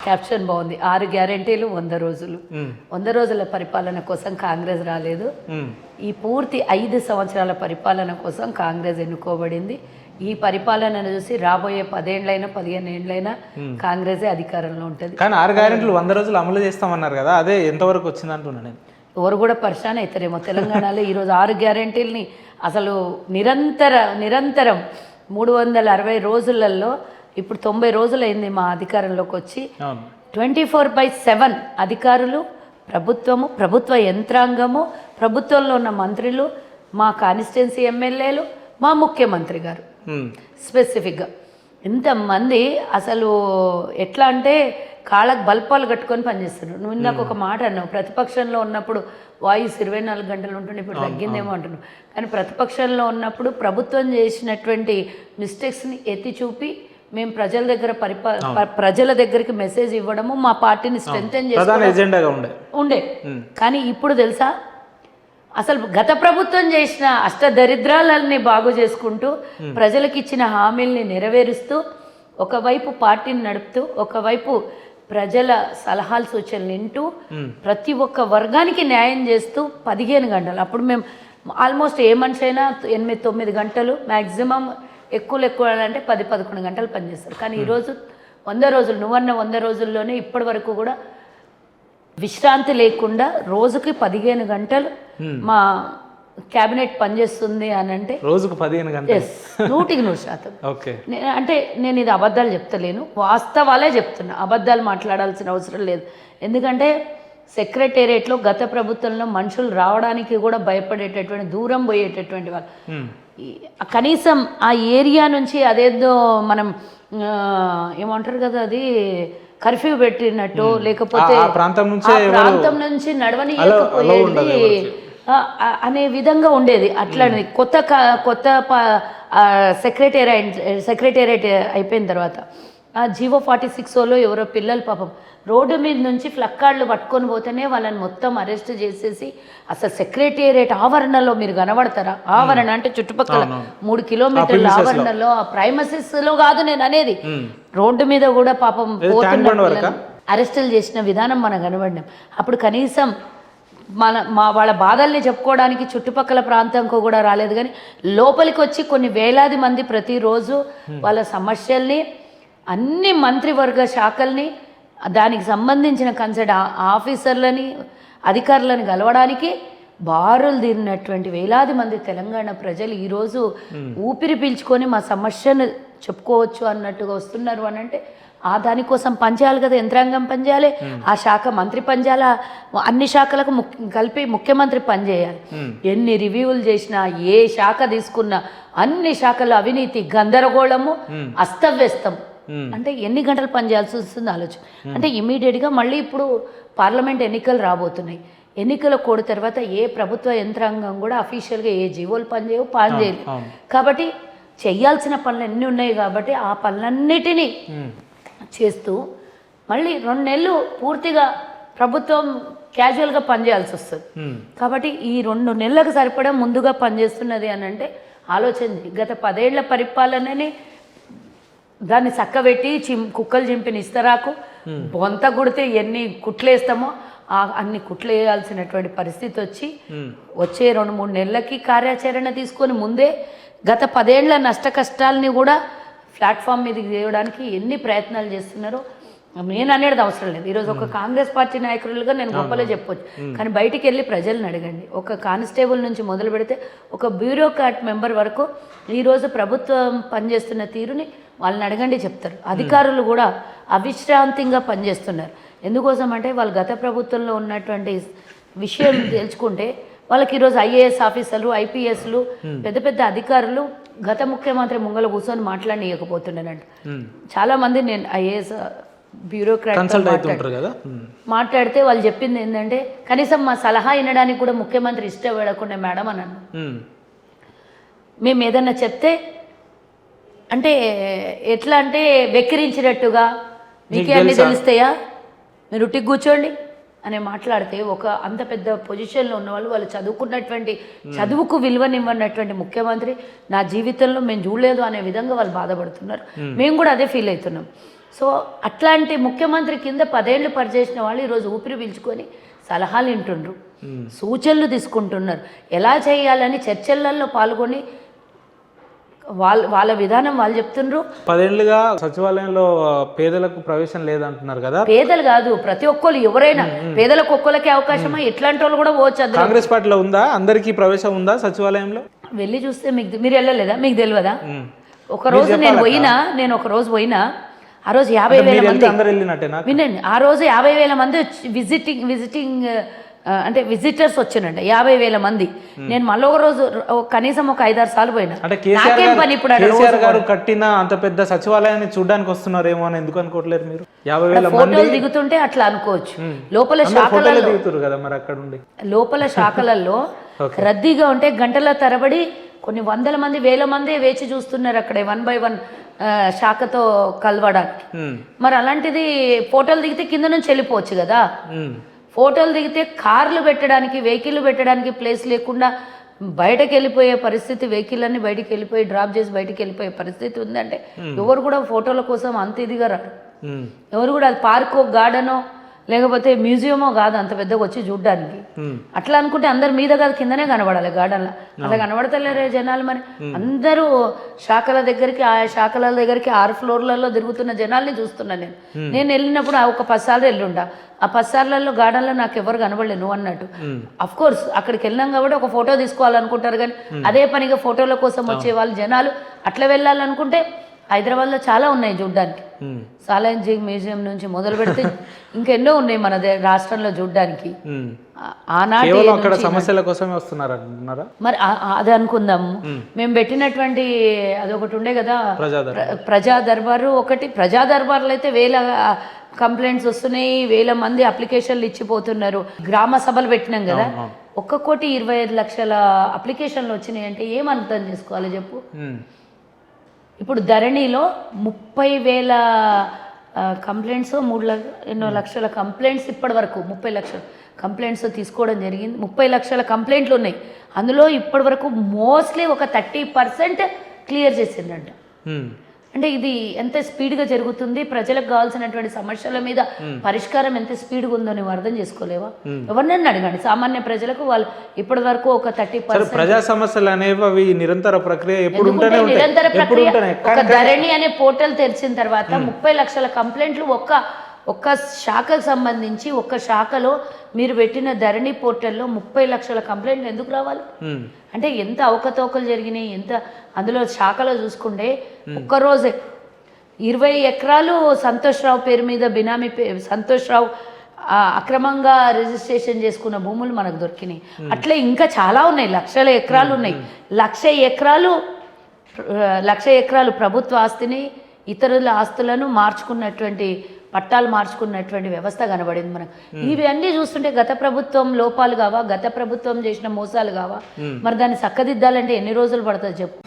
Caption బాగుంది. 6 గ్యారెంటీలు 100 రోజులు. 100 రోజుల పరిపాలన కోసం కాంగ్రెస్ రాలేదు. ఈ పూర్తి 5 సంవత్సరాల పరిపాలన కోసం కాంగ్రెస్ ఎన్నుకోబడింది. ఈ పరిపాలనను చూసి రాబోయే 10 ఏళ్ళైనా 15 ఏళ్ళైనా కాంగ్రెసే అధికారంలో ఉంటుంది. కానీ 6 గ్యారెంటీలు 100 రోజులు అమలు చేస్తామన్నారు కదా, అదే ఎంతవరకు వచ్చింది అంటున్నా నేను. ఎవరు కూడా పరిశాన్ అవుతారేమో. తెలంగాణలో ఈరోజు 6 గ్యారెంటీలని అసలు నిరంతరం 360 రోజులలో ఇప్పుడు 90 రోజులైంది మా అధికారంలోకి వచ్చి. 24/7 అధికారులు, ప్రభుత్వము, ప్రభుత్వ యంత్రాంగము, ప్రభుత్వంలో ఉన్న మంత్రులు, మా కాన్స్టిట్యున్సీ ఎమ్మెల్యేలు, మా ముఖ్యమంత్రి గారు స్పెసిఫిక్గా ఇంతమంది అసలు ఎట్లా అంటే కాళ్ళకు బల్పాలు కట్టుకొని పనిచేస్తున్నారు. నువ్వు ఇందాక ఒక మాట అన్నావు, ప్రతిపక్షంలో ఉన్నప్పుడు వాయిస్ 24 గంటలు ఉంటుండే, ఇప్పుడు తగ్గిందేమో అంటున్నావు. కానీ ప్రతిపక్షంలో ఉన్నప్పుడు ప్రభుత్వం చేసినటువంటి మిస్టేక్స్ని ఎత్తి చూపి మేము ప్రజల దగ్గర ప్రజల దగ్గరికి మెసేజ్ ఇవ్వడము, మా పార్టీని స్ట్రెంథెన్ చేసుకోవడం ఉండే. కానీ ఇప్పుడు తెలుసా, అసలు గత ప్రభుత్వం చేసిన అష్టదరిద్రాలన్నీ బాగు చేసుకుంటూ ప్రజలకు ఇచ్చిన హామీల్ని నెరవేరుస్తూ, ఒకవైపు పార్టీని నడుపుతూ, ఒకవైపు ప్రజల సలహాలు సూచనలు వింటూ, ప్రతి ఒక్క వర్గానికి న్యాయం చేస్తూ 15 గంటలు. అప్పుడు మేము ఆల్మోస్ట్ ఏ మనిషి అయినా 8-9 గంటలు మ్యాక్సిమం, ఎక్కువ అంటే 10-11 గంటలు పనిచేస్తారు. కానీ ఈరోజు 100 రోజులు, నువ్వన్న 100 రోజుల్లోనే ఇప్పటి వరకు కూడా విశ్రాంతి లేకుండా రోజుకి 15 గంటలు మా క్యాబినెట్ పనిచేస్తుంది అని అంటే రోజుకు 15 గంటలు. 100%. ఓకే. అంటే నేను ఇది అబద్ధాలు చెప్తలేను, వాస్తవాలే చెప్తున్నా. అబద్ధాలు మాట్లాడాల్సిన అవసరం లేదు. ఎందుకంటే సెక్రటేరియట్లో గత ప్రభుత్వంలో మనుషులు రావడానికి కూడా భయపడేటటువంటి, దూరం పోయేటటువంటి వాళ్ళు. కనీసం ఆ ఏరియా నుంచి అదేదో మనం ఏమంటారు కదా, అది కర్ఫ్యూ పెట్టినట్టు, లేకపోతే ప్రాంతం నుంచి నడవనియకపోయేది అనే విధంగా ఉండేది. అట్లనే కొత్త సెక్రటేరియట్ అయిపోయిన తర్వాత ఆ జీవో 46లో ఎవరో పిల్లలు పాపం రోడ్డు మీద నుంచి ఫ్లక్కార్డులు పట్టుకొని పోతేనే వాళ్ళని మొత్తం అరెస్ట్ చేసేసి, అసలు సెక్రటేరియట్ ఆవరణలో మీరు కనబడతారా? ఆవరణ అంటే చుట్టుపక్కల 3 కిలోమీటర్ల ఆవరణలో, ఆ ప్రైమసిస్లో కాదు నేను అనేది, రోడ్డు మీద కూడా పాపం పోతున్న అరెస్టులు చేసిన విధానం మనం కనబడినాం. అప్పుడు కనీసం వాళ్ళ బాధల్ని చెప్పుకోవడానికి చుట్టుపక్కల ప్రాంతంకు కూడా రాలేదు. కానీ లోపలికి వచ్చి కొన్ని వేలాది మంది ప్రతిరోజు వాళ్ళ సమస్యల్ని, అన్ని మంత్రివర్గ శాఖల్ని, దానికి సంబంధించిన కన్సర్ట్ ఆఫీసర్లని, అధికారులను కలవడానికి బారులు తీరినటువంటి వేలాది మంది తెలంగాణ ప్రజలు ఈరోజు ఊపిరి పీల్చుకొని మా సమస్యను చెప్పుకోవచ్చు అన్నట్టుగా వస్తున్నారు అని అంటే, ఆ దానికోసం పనిచేయాలి కదా, యంత్రాంగం పనిచేయాలి, ఆ శాఖ మంత్రి పనిచేయాలి, అన్ని శాఖలకు కలిపి ముఖ్యమంత్రి పనిచేయాలి. ఎన్ని రివ్యూలు చేసినా, ఏ శాఖ తీసుకున్నా అన్ని శాఖల అవినీతి, గందరగోళము, అస్తవ్యస్తం. అంటే ఎన్ని గంటలు పనిచేయాల్సి వస్తుంది ఆలోచన. అంటే ఇమీడియట్గా మళ్ళీ ఇప్పుడు పార్లమెంట్ ఎన్నికలు రాబోతున్నాయి. ఎన్నికల కోడ్ తర్వాత ఏ ప్రభుత్వ యంత్రాంగం కూడా అఫీషియల్గా ఏ జీవోలు పనిచేయలేదు. కాబట్టి చేయాల్సిన పనులు ఎన్ని ఉన్నాయి కాబట్టి ఆ పనులన్నిటినీ చేస్తూ మళ్ళీ 2 నెలలు పూర్తిగా ప్రభుత్వం క్యాజువల్గా పనిచేయాల్సి వస్తుంది. కాబట్టి ఈ 2 నెలలకు సరిపడా ముందుగా పనిచేస్తున్నది అని అంటే ఆలోచన. గత 10 ఏళ్ల పరిపాలనని దాన్ని చక్కబెట్టి కుక్కలు చింపిన ఇస్తరాకు బొంత కుడితే ఎన్ని కుట్లు వేస్తామో అన్ని కుట్లు వేయాల్సినటువంటి పరిస్థితి వచ్చే 2-3 నెలలకి కార్యాచరణ తీసుకొని ముందే గత 10 ఏళ్ల నష్ట కష్టాలని కూడా ప్లాట్ఫామ్ మీదకి చేయడానికి ఎన్ని ప్రయత్నాలు చేస్తున్నారో నేను అనేది అవసరం లేదు. ఈరోజు ఒక కాంగ్రెస్ పార్టీ నాయకులుగా నేను గొప్పలే చెప్పొచ్చు, కానీ బయటికి వెళ్ళి ప్రజలను అడగండి. ఒక కానిస్టేబుల్ నుంచి మొదలు పెడితే ఒక బ్యూరోక్రాట్ మెంబర్ వరకు ఈరోజు ప్రభుత్వం పనిచేస్తున్న తీరుని వాళ్ళని అడగండి, చెప్తారు. అధికారులు కూడా అవిశ్రాంతిగా పనిచేస్తున్నారు. ఎందుకోసం అంటే వాళ్ళు గత ప్రభుత్వంలో ఉన్నటువంటి విషయం తెలుసుకుంటే వాళ్ళకి ఈరోజు ఐఏఎస్ ఆఫీసర్లు, ఐపీఎస్లు, పెద్ద పెద్ద అధికారులు గత ముఖ్యమంత్రి ముంగల కూర్చొని మాట్లాడనీయకపోతున్నారంట. చాలామంది నేను ఐఏఎస్ బ్యూరోక్రాట్ మాట్లాడితే వాళ్ళు చెప్పింది ఏంటంటే, కనీసం మా సలహా వినడానికి కూడా ముఖ్యమంత్రి ఇష్టపడకుండా మేడం అని అన్నాను. మేము ఏదన్నా చెప్తే అంటే ఎట్లా అంటే వెక్కిరించినట్టుగా, మీకే అన్నీ తెలుస్తాయా, మీరు ఉట్టికి కూర్చోండి అని మాట్లాడితే, ఒక అంత పెద్ద పొజిషన్లో ఉన్నవాళ్ళు, వాళ్ళు చదువుకున్నటువంటి చదువుకు విలువనివ్వనటువంటి ముఖ్యమంత్రి నా జీవితంలో మేము చూడలేదు అనే విధంగా వాళ్ళు బాధపడుతున్నారు. మేము కూడా అదే ఫీల్ అవుతున్నాం. సో అట్లాంటి ముఖ్యమంత్రి కింద 10 ఏళ్ళు పనిచేసిన వాళ్ళు ఈరోజు ఊపిరి పీల్చుకొని సలహాలు వింటుండ్రు, సూచనలు తీసుకుంటున్నారు, ఎలా చేయాలని చర్చలలో పాల్గొని వాళ్ళ విధానం వాళ్ళు చెప్తుండ్రు. 10 ఏళ్ళుగా సచివాలయంలో పేదలకు ప్రవేశం లేదంటున్నారు కదా. పేదలు కాదు, ప్రతి ఒక్కరు ఎవరైనా పేదలకు ఒక్కరికే అవకాశమా, ఎట్లాంటి వాళ్ళు కూడా పోవచ్చు. అందులో కాంగ్రెస్ పార్టీలో ఉందా, అందరికీ ప్రవేశం ఉందా సచివాలయంలో? వెళ్ళి చూస్తే మీరు వెళ్ళలేదా, మీకు తెలియదా? ఒక రోజు నేను ఒక రోజు పోయినా, ఆ రోజు 50,000 మంది, అందరు వెళ్ళినట్టేనా? వినండి, ఆ రోజు 50,000 మంది విజిటింగ్ అంటే విజిటర్స్ వచ్చినండి, 50,000 మంది. నేను మళ్ళీ ఒక రోజు కనీసం ఒక 5-6 సార్లు పోయినా. అంటే నాకేం పని ఇప్పుడు? కేసీఆర్ గారు కట్టిన అంత పెద్ద సచివాలయాన్ని చూడడానికి వస్తున్నారేమో అని ఎందుకు అనుకోవట్లేదు మీరు? 50,000 ఫోటోలు దిగుతుంటే అట్లా అనుకోవచ్చు. లోపల శాఖలలో దిగుతారు కదా మరి అక్కడ ఉండి, లోపల శాఖలలో రద్దీగా ఉంటే గంటల తరబడి కొన్ని వందల మంది 1000 మంది వేచి చూస్తున్నారు అక్కడ 1 by 1 శాఖతో కలవడానికి. మరి అలాంటిది ఫోటోలు దిగితే కింద నుంచి వెళ్ళిపోవచ్చు కదా. ఫోటోలు దిగితే కార్లు పెట్టడానికి, వెహికల్ పెట్టడానికి ప్లేస్ లేకుండా బయటకు వెళ్ళిపోయే పరిస్థితి, వెహికల్ అన్ని బయటికి వెళ్ళిపోయి డ్రాప్ చేసి బయటికి వెళ్ళిపోయే పరిస్థితి ఉందంటే ఎవరు కూడా ఫోటోల కోసం అంత ఇదిగా రారు. ఎవరు కూడా అది పార్కో గార్డెనో లేకపోతే మ్యూజియమో కాదు అంత పెద్దగా వచ్చి చూడడానికి. అట్లా అనుకుంటే అందరు మీద కాదు కిందనే కనబడాలి గార్డెన్లో. అలా కనబడతలేరే జనాలు. మరి అందరూ శాఖల దగ్గరికి, ఆ శాఖల దగ్గరికి 6 ఫ్లోర్లలో తిరుగుతున్న జనాల్ని చూస్తున్నాను నేను వెళ్ళినప్పుడు ఒక 10 సార్లు వెళ్ళుండా. ఆ 10 సార్లలో గార్డెన్లో నాకు ఎవరు కనబడలేదు నువ్వు అన్నట్టు. అఫ్ కోర్స్ అక్కడికి వెళ్ళాం కాబట్టి ఒక ఫోటో తీసుకోవాలనుకుంటారు, కానీ అదే పనిగా ఫోటోల కోసం వచ్చే వాళ్ళు జనాలు అట్లా వెళ్ళాలనుకుంటే హైదరాబాద్లో చాలా ఉన్నాయి చూడ్డానికి. సాలార్జంగ్ మ్యూజియం నుంచి మొదలు పెడితే ఇంకెన్నో ఉన్నాయి మన రాష్ట్రంలో చూడ్డానికి. ఆనాటి సమస్యల కోసమే వస్తున్నారు అంటున్నారా? మరి అది అనుకుందాము. మేము పెట్టినటువంటి అదొకటి ఉండే కదా ప్రజా దర్బారు ఒకటి. ప్రజా దర్బార్లు అయితే 1000 కంప్లైంట్స్ వస్తున్నాయి, 1000 మంది అప్లికేషన్లు ఇచ్చిపోతున్నారు. గ్రామ సభలు పెట్టినాం కదా, 1,25,00,000 అప్లికేషన్లు వచ్చినాయి అంటే ఏం అర్థం చేసుకోవాలి చెప్పు. ఇప్పుడు ధరణిలో 30,000 కంప్లైంట్స్, 3 లక్షల కంప్లైంట్స్ ఇప్పటి వరకు 30 లక్షల కంప్లైంట్స్ తీసుకోవడం జరిగింది. 30 లక్షల కంప్లైంట్లు ఉన్నాయి. అందులో ఇప్పటి వరకు మోస్ట్లీ ఒక 30% క్లియర్ చేసిందంట. అంటే ఇది ఎంత స్పీడ్గా జరుగుతుంది, ప్రజలకు కావాల్సినటువంటి సమస్యల మీద పరిష్కారం ఎంత స్పీడ్గా ఉందో నువ్వు అర్థం చేసుకోలేవా? ఎవరినైనా అడగండి, సామాన్య ప్రజలకు వాళ్ళు ఇప్పటి వరకు ఒక 30%. ప్రజా సమస్యలు అనేవి నిరంతర ప్రక్రియ, నిరంతర ప్రక్రియ. ఒక ధరణి అనే పోర్టల్ తెరిచిన తర్వాత 30 లక్షల కంప్లైంట్లు ఒక్క శాఖకు సంబంధించి, ఒక్క శాఖలో మీరు పెట్టిన ధరణి పోర్టల్లో 30 లక్షల కంప్లైంట్లు ఎందుకు రావాలి? అంటే ఎంత అవకతవకలు జరిగినాయి, ఎంత అందులో శాఖలో చూసుకుంటే ఒక్కరోజే 20 ఎకరాలు సంతోష్ రావు పేరు మీద బినామీ సంతోష్ రావు అక్రమంగా రిజిస్ట్రేషన్ చేసుకున్న భూములు మనకు దొరికినాయి. అట్లే ఇంకా చాలా ఉన్నాయి, లక్షల ఎకరాలు ఉన్నాయి. 1,00,000 ఎకరాలు ప్రభుత్వ ఆస్తిని ఇతరుల ఆస్తులను మార్చుకున్నటువంటి, పట్టాలు మార్చుకున్నటువంటి వ్యవస్థ కనబడింది మనకు. ఇవన్నీ చూస్తుంటే గత ప్రభుత్వం లోపాలు కావా, గత ప్రభుత్వం చేసిన మోసాలు కావా? మరి దాన్ని చక్కదిద్దాలంటే ఎన్ని రోజులు పడుతుంది చెప్పు.